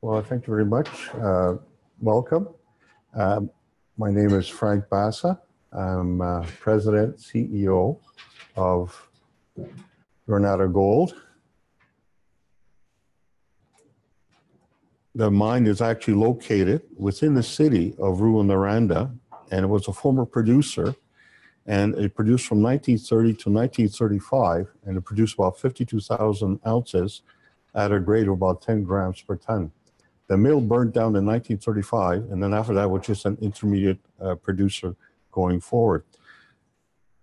Well, thank you very much. Welcome. My name is Frank Bassa. I'm President, CEO of Granada Gold. The mine is actually located within the city of Granada, and it was a former producer, and it produced from 1930 to 1935, and it produced about 52,000 ounces at a grade of about 10 grams per ton. The mill burned down in 1935, and then after that was just an intermediate producer going forward.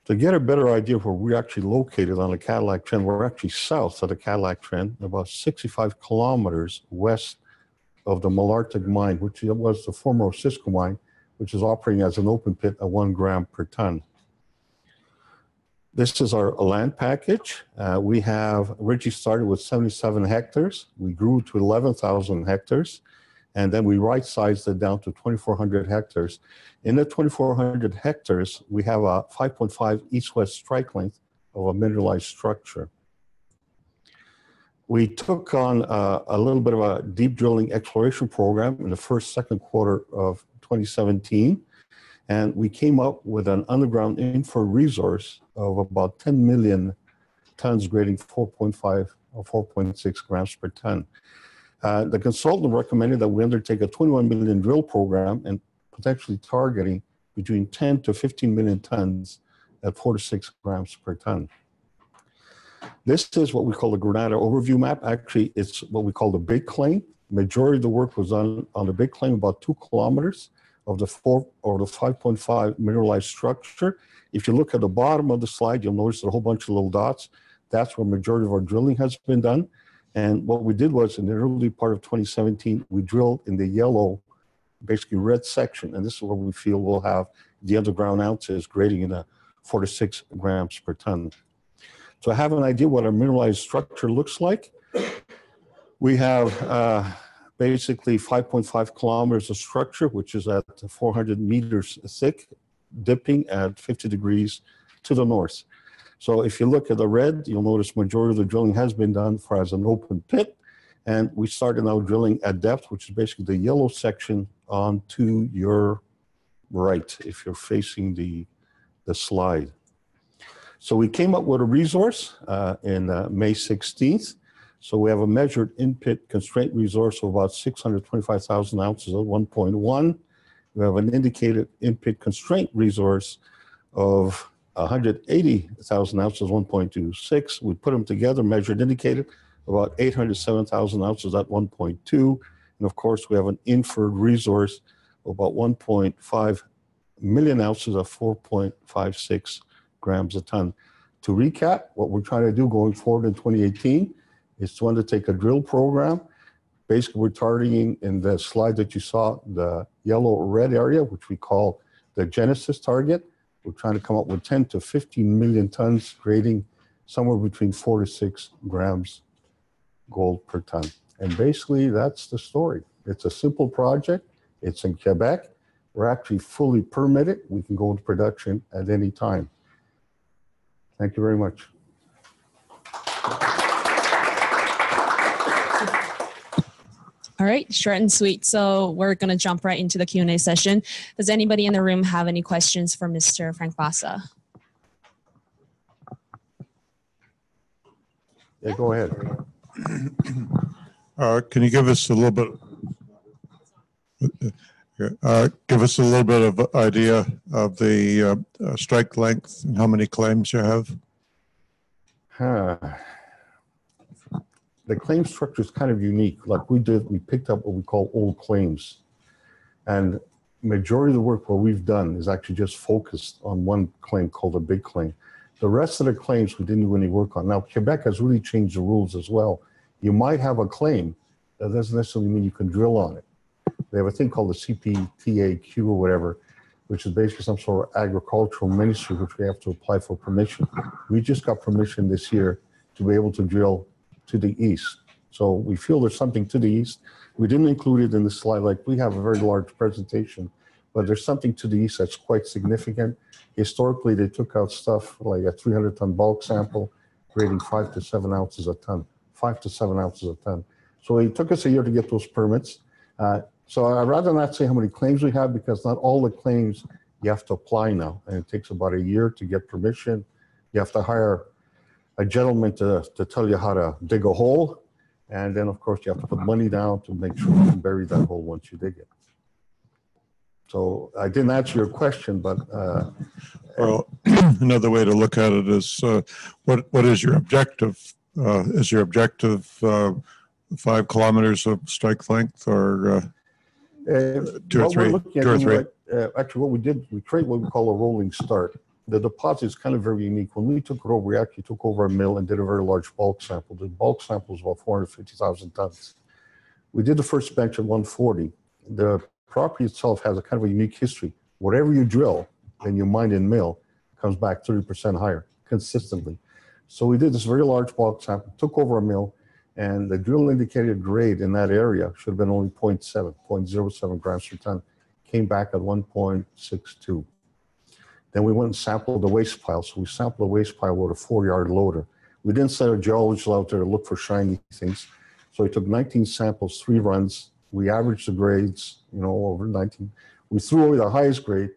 To get a better idea of where we're actually located on the Cadillac Trend, we're actually south of the Cadillac Trend, about 65 kilometers west of the Malartic mine, which was the former Cisco mine, which is operating as an open pit at 1 gram per ton. This is our land package. We have originally started with 77 hectares. We grew to 11,000 hectares, and then we right-sized it down to 2,400 hectares. In the 2,400 hectares, we have a 5.5 east-west strike length of a mineralized structure. We took on a little bit of a deep drilling exploration program in the second quarter of 2017. And we came up with an underground inferred resource of about 10 million tons grading 4.5 or 4.6 grams per ton. The consultant recommended that we undertake a 21 million drill program and potentially targeting between 10 to 15 million tons at 4 to 6 grams per ton. This is what we call the Granada overview map. Actually, it's what we call the big claim. Majority of the work was done on the big claim, about 2 kilometers of the 5.5 mineralized structure. If you look at the bottom of the slide, you'll notice a whole bunch of little dots. That's where majority of our drilling has been done. And what we did was in the early part of 2017, we drilled in the yellow, basically red section. And this is where we feel we'll have the underground ounces grading in the 4 to 6 grams per ton. So I have an idea what our mineralized structure looks like. We have basically 5.5 kilometers of structure, which is at 400 meters thick, dipping at 50 degrees to the north. So if you look at the red, you'll notice majority of the drilling has been done as an open pit. And we started now drilling at depth, which is basically the yellow section onto your right, if you're facing the slide. So we came up with a resource in May 16th. So we have a measured in-pit constraint resource of about 625,000 ounces at 1.1. We have an indicated in-pit constraint resource of 180,000 ounces, 1.26. We put them together, measured, indicated, about 807,000 ounces at 1.2. And of course, we have an inferred resource of about 1.5 million ounces at 4.56 grams a ton. To recap, what we're trying to do going forward in 2018 is to undertake a drill program. Basically, we're targeting in the slide that you saw, the yellow-red area, which we call the Genesis target. We're trying to come up with 10 to 15 million tons, grading somewhere between 4 to 6 grams gold per ton. And basically, that's the story. It's a simple project. It's in Quebec. We're actually fully permitted. We can go into production at any time. Thank you very much. All right, short and sweet. So we're going to jump right into the Q&A session. Does anybody in the room have any questions for Mr. Frank Bassa? Yeah, go ahead. Can you give us a little bit? Give us a little bit of idea of the strike length and how many claims you have. The claim structure is kind of unique. Like we picked up what we call old claims. And majority of the work what we've done is actually just focused on one claim called a big claim. The rest of the claims we didn't do any work on. Now, Quebec has really changed the rules as well. You might have a claim, that doesn't necessarily mean you can drill on it. They have a thing called the CPTAQ or whatever, which is basically some sort of agricultural ministry, which we have to apply for permission. We just got permission this year to be able to drill to the east. So we feel there's something to the east. We didn't include it in the slide. Like we have a very large presentation, but there's something to the east that's quite significant. Historically, they took out stuff like a 300-ton bulk sample, grading 5 to 7 ounces a ton, 5 to 7 ounces a ton. So it took us a year to get those permits. So I'd rather not say how many claims we have because not all the claims you have to apply now. And it takes about a year to get permission. You have to hire a gentleman to tell you how to dig a hole. And then, of course, you have to put money down to make sure you can bury that hole once you dig it. So I didn't answer your question, but well, another way to look at it is what is your objective? Is your objective 5 kilometers of strike length or 2 or 3? Actually, what we did, we created what we call a rolling start. The deposit is kind of very unique. When we took it over, we actually took over a mill and did a very large bulk sample. The bulk sample was about 450,000 tons. We did the first bench at 140. The property itself has a kind of a unique history. Whatever you drill and you mine and mill comes back 30% higher consistently. So we did this very large bulk sample, took over a mill, and the drill indicated grade in that area should have been only 0.07 grams per ton, came back at 1.62. Then we went and sampled the waste pile. So we sampled the waste pile with a 4-yard loader. We didn't send a geologist out there to look for shiny things. So we took 19 samples, 3 runs. We averaged the grades, over 19. We threw away the highest grade.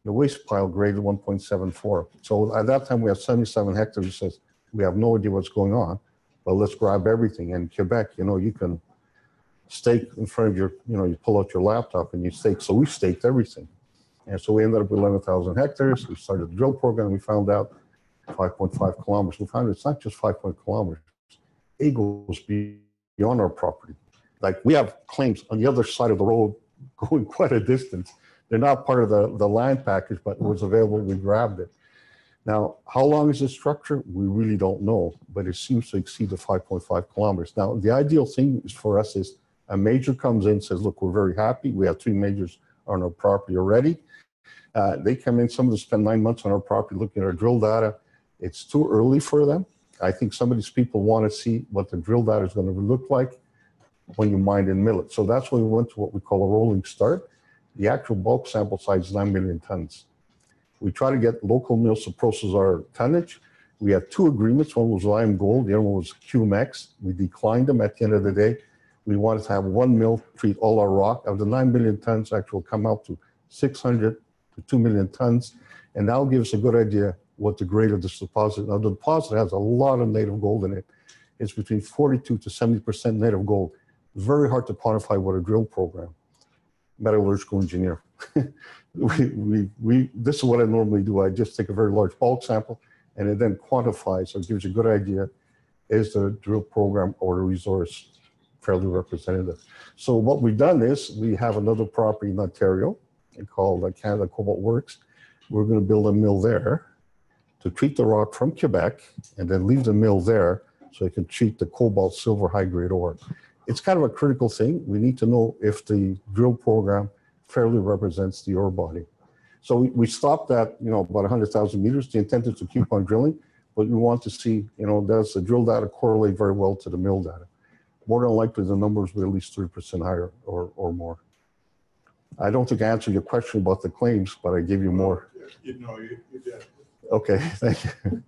The waste pile graded 1.74. So at that time, we had 77 hectares. We said, we have no idea what's going on, but let's grab everything. And in Quebec, you can stake in front of your, you pull out your laptop and you stake. So we staked everything. And so we ended up with 11,000 hectares. We started the drill program. We found out 5.5 kilometers. We found it's not just 5 kilometers. It goes beyond our property. Like we have claims on the other side of the road going quite a distance. They're not part of the land package, but it was available. We grabbed it. Now, how long is this structure? We really don't know, but it seems to exceed the 5.5 kilometers. Now, the ideal thing for us is a major comes in, says, look, we're very happy. We have 3 majors on our property already. They come in, some of them spend 9 months on our property looking at our drill data. It's too early for them. I think some of these people want to see what the drill data is going to look like when you mine and mill it. So that's when we went to what we call a rolling start. The actual bulk sample size is 9 million tons. We try to get local mills to process our tonnage. We had 2 agreements. One was Lime Gold, the other one was QMX. We declined them at the end of the day. We wanted to have 1 mill treat all our rock. Of the 9 million tons, actually will come out to 600 to 2 million tons. And that'll give us a good idea what the grade of this deposit. Now, the deposit has a lot of native gold in it. It's between 42 to 70% native gold. Very hard to quantify with a drill program. Metallurgical engineer. This is what I normally do. I just take a very large bulk sample and it then quantifies, so it gives you a good idea, is the drill program or the resource fairly representative. So what we've done is we have another property in Ontario called Canada Cobalt Works. We're going to build a mill there to treat the rock from Quebec and then leave the mill there so it can treat the cobalt silver high-grade ore. It's kind of a critical thing. We need to know if the drill program fairly represents the ore body. So we stopped at, about 100,000 meters. The intent is to keep on drilling, but we want to see, does the drill data correlate very well to the mill data? More than likely, the numbers will be at least 3% higher or more. I don't think I answered your question about the claims, but I gave you more. You did. Okay, thank you.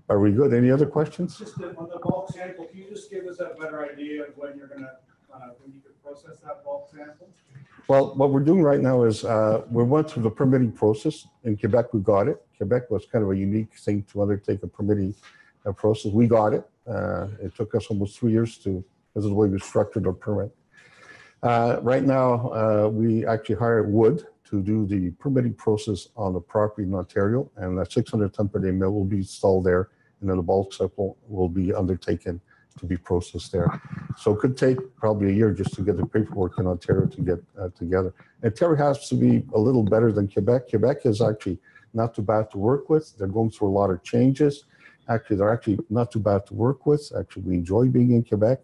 Are we good? Any other questions? Just on the bulk sample, can you just give us a better idea of when you're going to, when you can process that bulk sample? Well, what we're doing right now is we went through the permitting process. In Quebec, we got it. Quebec was kind of a unique thing to undertake a permitting process. We got it. It took us almost 3 years because of the way we structured our permit. Right now, we actually hired Wood to do the permitting process on the property in Ontario, and that 600 ton per day mill will be installed there, and then the bulk sample will be undertaken to be processed there. So it could take probably a year just to get the paperwork in Ontario to get together. Ontario has to be a little better than Quebec. Quebec is actually not too bad to work with. They're going through a lot of changes. Actually, they're actually not too bad to work with. Actually, we enjoy being in Quebec,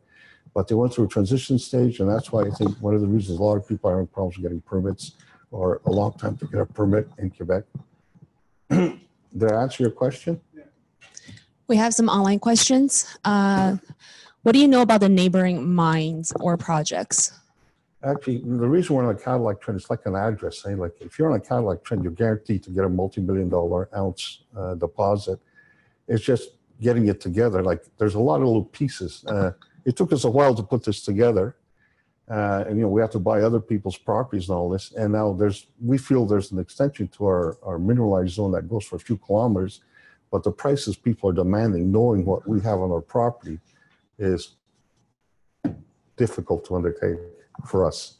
but they went through a transition stage, and that's why I think one of the reasons a lot of people are having problems getting permits or a long time to get a permit in Quebec. Did I answer your question? We have some online questions. What do you know about the neighboring mines or projects? Actually, the reason we're on a Cadillac trend is like an address. Like if you're on a Cadillac trend, you're guaranteed to get a multi-million-dollar ounce deposit. It's just getting it together. Like there's a lot of little pieces. It took us a while to put this together. And, you know, we have to buy other people's properties and all this. And now we feel there's an extension to our mineralized zone that goes for a few kilometers, but the prices people are demanding, knowing what we have on our property, is difficult to undertake for us.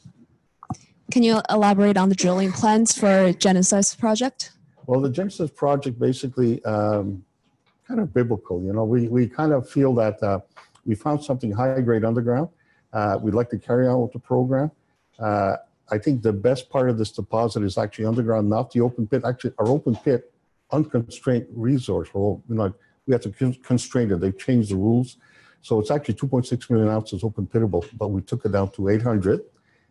Can you elaborate on the drilling plans for Genesis project? Well, the Genesis project basically kind of biblical. You know, we kind of feel that we found something high grade underground. We'd like to carry on with the program. I think the best part of this deposit is actually underground, not the open pit. Actually, our open pit, unconstrained resource. Well, you know, we have to constrain it. They've changed the rules. So it's actually 2.6 million ounces open pittable, but we took it down to 800.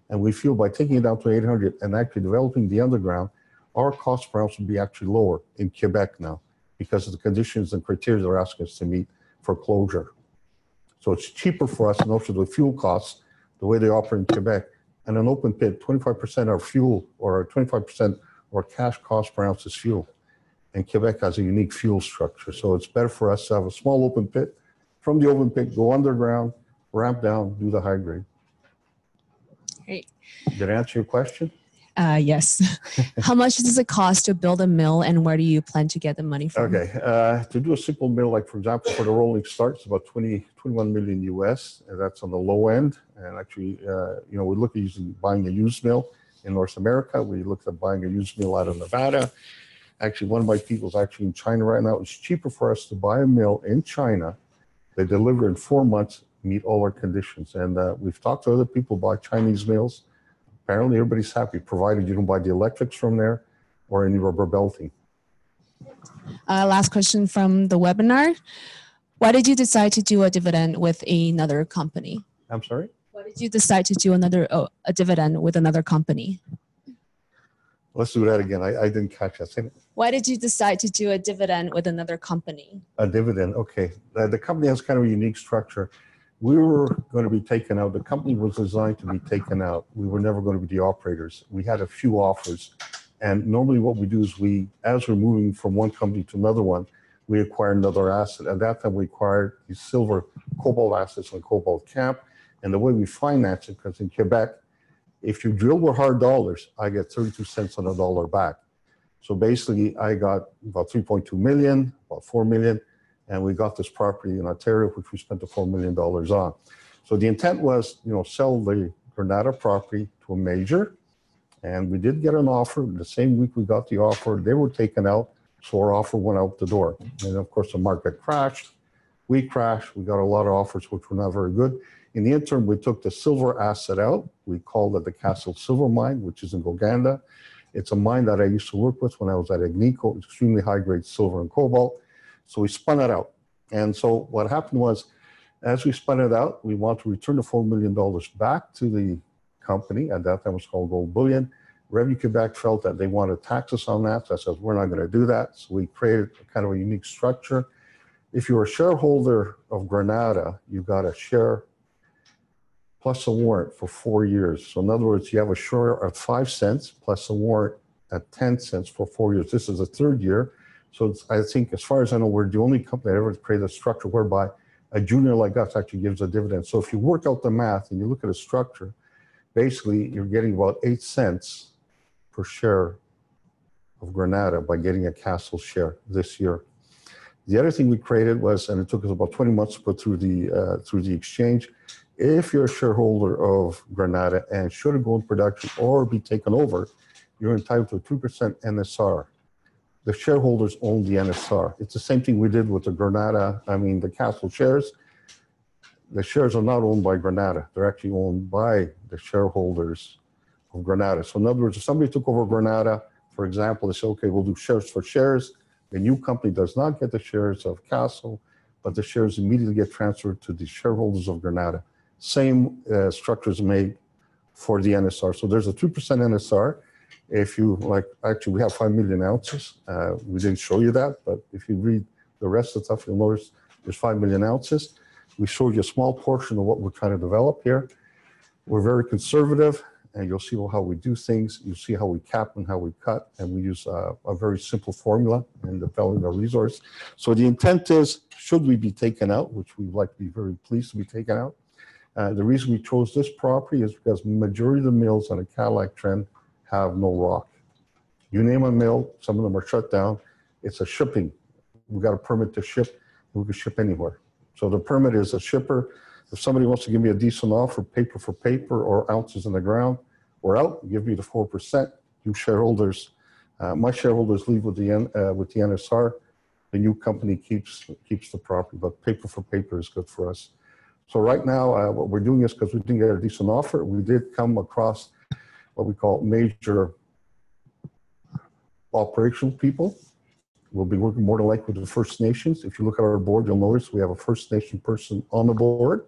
And we feel by taking it down to 800 and actually developing the underground, our cost per ounce will be actually lower in Quebec now because of the conditions and criteria they're asking us to meet for closure. So it's cheaper for us, and also the fuel costs, the way they operate in Quebec. And an open pit, 25% our fuel or 25% our cash cost per ounce is fuel. And Quebec has a unique fuel structure. So it's better for us to have a small open pit. From the open pit, go underground, ramp down, do the high grade. Great. Did I answer your question? Yes. How much does it cost to build a mill, and where do you plan to get the money from? Okay. To do a simple mill, like for example, for the rolling start, it's about 21 million US, and that's on the low end. And actually, you know, we look at buying a used mill in North America. We looked at buying a used mill out of Nevada. Actually, one of my people is actually in China right now. It's cheaper for us to buy a mill in China. They deliver in 4 months, meet all our conditions. And we've talked to other people about Chinese mills. Apparently, everybody's happy, provided you don't buy the electrics from there or any rubber belting. Last question from the webinar. Why did you decide to do a dividend with another company? I'm sorry? Why did you decide to do a dividend with another company? Let's do that again. I didn't catch that. Say it. Why did you decide to do a dividend with another company? A dividend, okay. The company has kind of a unique structure. We were going to be taken out. The company was designed to be taken out. We were never going to be the operators. We had a few offers. And normally what we do is as we're moving from one company to another one, we acquire another asset. At that time, we acquired the silver cobalt assets on Cobalt Camp. And the way we finance it, because in Quebec, if you drill with hard dollars, I get 32 cents on a dollar back. So basically, I got about 3.2 million, about 4 million. And we got this property in Ontario, which we spent the $4 million on. So the intent was, you know, sell the Granada property to a major. And we did get an offer. The same week we got the offer, they were taken out. So our offer went out the door. And of course, the market crashed. We crashed. We got a lot of offers, which were not very good. In the interim, we took the silver asset out. We called it the Castle Silver Mine, which is in Uganda. It's a mine that I used to work with when I was at Agnico, extremely high-grade silver and cobalt. So we spun it out. And so what happened was, as we spun it out, we want to return the $4 million back to the company. At that time, it was called Gold Bullion. Revenue Quebec felt that they wanted taxes on that. So I said, we're not going to do that. So we created kind of a unique structure. If you're a shareholder of Granada, you got a share plus a warrant for 4 years. So in other words, you have a share at 5 cents plus a warrant at 10 cents for 4 years. This is the third year. So I think, as far as I know, we're the only company that ever created a structure whereby a junior like us actually gives a dividend. So if you work out the math and you look at a structure, basically you're getting about 8 cents per share of Granada by getting a Castle share this year. The other thing we created was, and it took us about 20 months to put through the exchange, if you're a shareholder of Granada and should it go in production or be taken over, you're entitled to a 2% NSR. The shareholders own the NSR. It's the same thing we did with the Castle shares. The shares are not owned by Granada. They're actually owned by the shareholders of Granada. So in other words, if somebody took over Granada, for example, they say, okay, we'll do shares for shares. The new company does not get the shares of Castle, but the shares immediately get transferred to the shareholders of Granada. Same structure is made for the NSR. So there's a 2% NSR. If you like, actually, we have 5 million ounces. We didn't show you that, but if you read the rest of the stuff, you'll notice there's 5 million ounces. We showed you a small portion of what we're trying to develop here. We're very conservative. and you'll see how we do things. You'll see how we cap and how we cut, and we use a very simple formula in developing our resource. So the intent is, should we be taken out, which we'd like to be very pleased to be taken out. The reason we chose this property is because majority of the mills on a Cadillac Trend have no rock. You name a mill, some of them are shut down. It's a shipping. We got a permit to ship, and we can ship anywhere. So the permit is a shipper. If somebody wants to give me a decent offer, paper for paper or ounces in the ground, we're out. Give me the 4%. You shareholders, my shareholders leave with the NSR. The new company keeps the property, but paper for paper is good for us. So right now, what we're doing is, because we didn't get a decent offer, we did come across what we call major operational people. We'll be working more than likely with the First Nations. If you look at our board, you'll notice we have a First Nation person on the board.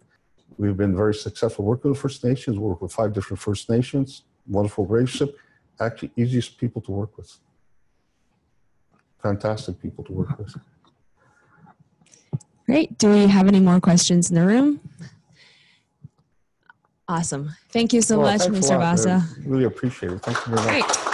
We've been very successful working with First Nations. We work with 5 different First Nations. Wonderful relationship. Actually, easiest people to work with. Fantastic people to work with. Great. Do we have any more questions in the room? Awesome. Thank you so much, Mr. Vasa. Really appreciate it. Thank you very much. Great.